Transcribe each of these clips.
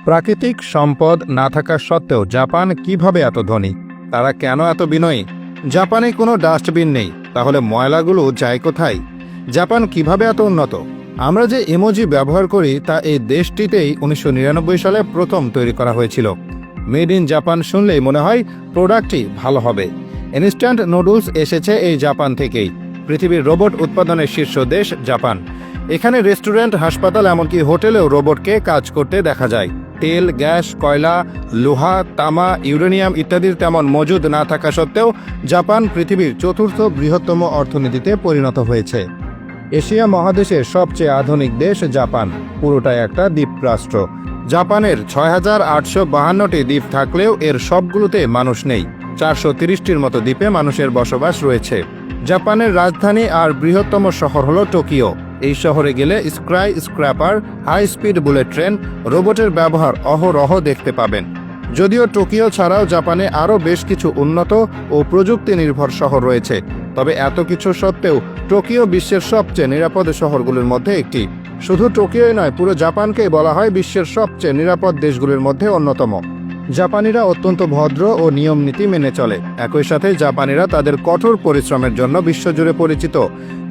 প্রাকৃতিক সম্পদ না থাকা সত্ত্বেও জাপান কিভাবে এত ধনী? তারা কেন এত বিনয়ী? জাপানে কোনো ডাস্টবিন নেই, তাহলে ময়লাগুলো যায় কোথায়? জাপান কিভাবে এত উন্নত? আমরা যে ইমোজি ব্যবহার করি তা এই দেশটিতেই 1999 সালে প্রথম তৈরি করা হয়েছিল। মেড ইন জাপান শুনলেই মনে হয় প্রোডাক্টটি ভালো হবে। ইনস্ট্যান্ট নুডলস এসেছে এই জাপান থেকেই। পৃথিবীর রোবট উৎপাদনের শীর্ষ দেশ জাপান। এখানে রেস্টুরেন্ট, হাসপাতাল, এমনকি হোটেলেও রোবটকে কাজ করতে দেখা যায়। তেল, গ্যাস, কয়লা, লোহা, তামা, ইউরেনিয়াম ইত্যাদির তেমন মজুদ না থাকা সত্ত্বেও জাপান পৃথিবীর চতুর্থ বৃহত্তম অর্থনীতিতে পরিণত হয়েছে। এশিয়া মহাদেশের সবচেয়ে আধুনিক দেশ জাপান, পুরোটাই একটা দ্বীপরাষ্ট্র। জাপানের ৬,৮৫২টি দ্বীপ থাকলেও এর সবগুলোতে মানুষ নেই। ৪৩০টির মতো দ্বীপে মানুষের বসবাস রয়েছে। জাপানের রাজধানী আর বৃহত্তম শহর হল টোকিও। এই শহরে গেলে skyscraper, high speed bullet train, রোবটের ব্যবহার অহরহ দেখতে পাবেন। যদিও টোকিও ছাড়াও জাপানে আরও বেশ কিছু উন্নত ও প্রযুক্তি নির্ভর শহর রয়েছে, তবে এত কিছু সত্ত্বেও টোকিও বিশ্বের সবচেয়ে নিরাপদ শহরগুলোর মধ্যে একটি। শুধু টোকিওই নয়, পুরো জাপানকেই বলা হয় বিশ্বের সবচেয়ে নিরাপদ দেশগুলির মধ্যে অন্যতম। জাপানিরা অত্যন্ত ভদ্র ও নিয়ম নীতি মেনে চলে। একই সাথে জাপানিরা তাদের কঠোর পরিশ্রমের জন্য বিশ্বজুড়ে পরিচিত।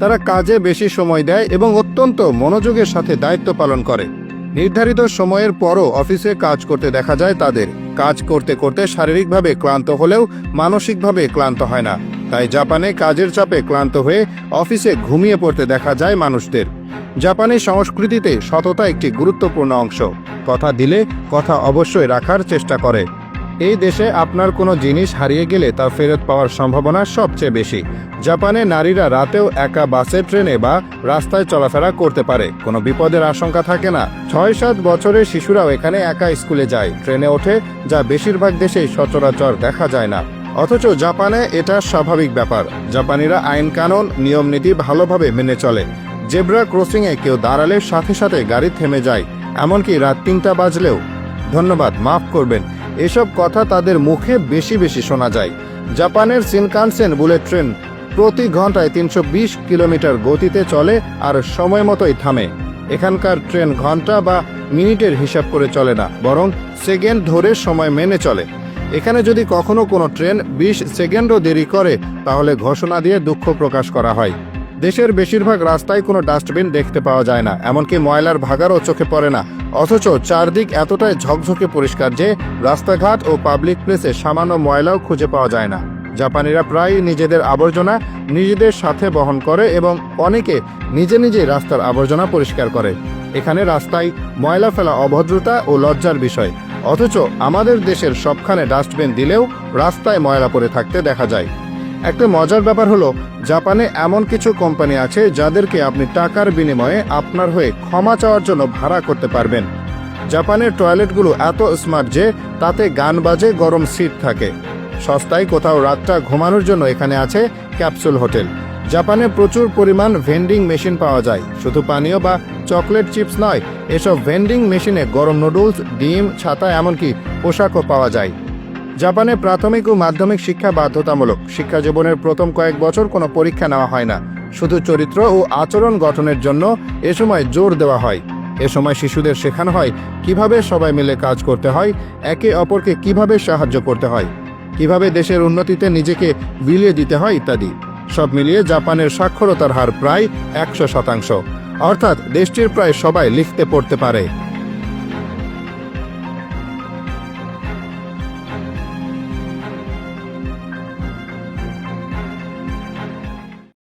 তারা কাজে বেশি সময় দেয় এবং অত্যন্ত মনোযোগের সাথে দায়িত্ব পালন করে। নির্ধারিত সময়ের পরও অফিসে কাজ করতে দেখা যায় তাদের। কাজ করতে করতে শারীরিকভাবে ক্লান্ত হলেও মানসিকভাবে ক্লান্ত হয় না। তাই জাপানে কাজের চাপে ক্লান্ত হয়ে অফিসে ঘুমিয়ে পড়তে দেখা যায় মানুষদের। জাপানি সংস্কৃতিতে সততা একটি গুরুত্বপূর্ণ অংশ। কথা দিলে কথা অবশ্যই রাখার চেষ্টা করে। এই দেশে আপনার কোনো জিনিস হারিয়ে গেলে তা ফেরত পাওয়ার সম্ভাবনা সবচেয়ে বেশি। জাপানে নারীরা রাতেও একা বাসে, ট্রেনে বা রাস্তায় চলাফেরা করতে পারে, কোনো বিপদের আশঙ্কা থাকে না। ৬-৭ বছরের শিশুরাও এখানে একা স্কুলে যায়, ট্রেনে ওঠে, যা বেশিরভাগ দেশেই সচরাচর দেখা যায় না। অথচ জাপানে এটা স্বাভাবিক ব্যাপার। জাপানিরা আইন কানুন, নিয়ম নীতি ভালোভাবে মেনে চলে। জেব্রা ক্রসিংয়ে কেউ দাঁড়ালে সাথে সাথে গাড়ি থেমে যায়, এমনকি রাত ৩টা বাজলেও। ধন্যবাদ, মাফ করবেন, এসব কথা তাদের মুখে বেশি বেশি শোনা যায়। জাপানের শিনকানসেন বুলেট ট্রেন প্রতি ঘন্টায় ৩২০ কিলোমিটার গতিতে চলে আর সময় মতোই থামে। এখানকার ট্রেন ঘন্টা বা মিনিটের হিসাব করে চলে না, বরং সেকেন্ড ধরে সময় মেনে চলে। এখানে যদি কখনো কোনো ট্রেন ২০ সেকেন্ডও দেরি করে তাহলে ঘোষণা দিয়ে দুঃখ প্রকাশ করা হয়। দেশের বেশিরভাগ রাস্তায় কোনো ডাস্টবিন দেখতে পাওয়া যায় না, এমনকি ময়লার ভাগারও চোখে পড়ে না। অথচ চারদিক এতটাই ঝকঝকে পরিষ্কার যে রাস্তাঘাট ও পাবলিক প্লেসে সামান্য ময়লাও খুঁজে পাওয়া যায় না। জাপানিরা প্রায় নিজেদের আবর্জনা নিজেদের সাথে বহন করে এবং অনেকে নিজে নিজেই রাস্তার আবর্জনা পরিষ্কার করে। এখানে রাস্তায় ময়লা ফেলা অভদ্রতা ও লজ্জার বিষয়। অথচ আমাদের দেশের সবখানে ডাস্টবিন দিলেও রাস্তায় ময়লা পড়ে থাকতে দেখা যায়। একটা মজার ব্যাপার হলো, জাপানে এমন কিছু কোম্পানি আছে যাদেরকে আপনি টাকার বিনিময়ে আপনার হয়ে ক্ষমা চাওয়ার জন্য ভাড়া করতে পারবেন। জাপানের টয়লেটগুলো এত স্মার্ট যে তাতে গান বাজে, গরম সিট থাকে। সস্তায় কোথাও রাতটা ঘুমানোর জন্য এখানে আছে ক্যাপসুল হোটেল। জাপানে প্রচুর পরিমাণ ভেন্ডিং মেশিন পাওয়া যায়। শুধু পানীয় বা চকলেট চিপস নয়, এসব ভেন্ডিং মেশিনে গরম নুডলস, ডিম, ছাতা, এমনকি পোশাকও পাওয়া যায়। জাপানে প্রাথমিক ও মাধ্যমিক শিক্ষা বাধ্যতামূলক। শিক্ষা জীবনের প্রথম কয়েক বছর কোনো পরীক্ষা নেওয়া হয় না, শুধু চরিত্র ও আচরণ গঠনের জন্য এ সময় জোর দেওয়া হয়। এ সময় শিশুদের শেখানো হয় কিভাবে সবাই মিলে কাজ করতে হয়, একে অপরকে কিভাবে সাহায্য করতে হয়, কিভাবে দেশের উন্নতিতে নিজেকে বিলিয়ে দিতে হয় ইত্যাদি। সব মিলিয়ে জাপানের সাক্ষরতার হার প্রায় ১০০%, অর্থাৎ দেশটির প্রায় সবাই লিখতে পড়তে পারে।